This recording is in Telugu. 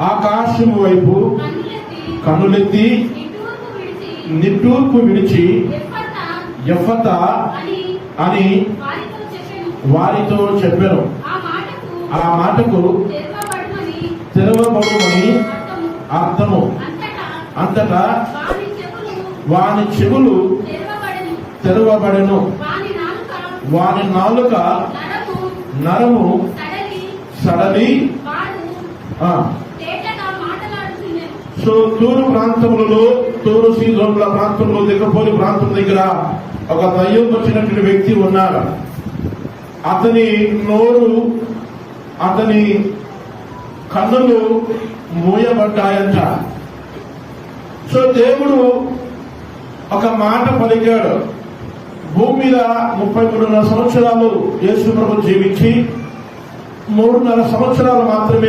ఆకాశము వైపు కన్నులెత్తి నిట్టూర్పు విడిచి ఎఫ్ఫతా అని వారితో చెప్పాను. ఆ మాటకు తెరవబడుమని అర్థము. అంతటా వాని చెవులు తెరవబడెను, వాని నాలుక నరము సడలి. సో తూరు ప్రాంతములలో, తూరు సీదోన్ల ప్రాంతంలో, దిగపోలి ప్రాంతం దగ్గర ఒక దయ్యం వచ్చినటువంటి వ్యక్తి ఉన్నాడు. అతని నోరు, అతని కన్నులు మూయబడ్డాయంట. సో దేవుడు ఒక మాట పలికాడు. భూమి మీద 33.5 సంవత్సరాలు యేసు ప్రభు జీవించి 3.5 సంవత్సరాలు మాత్రమే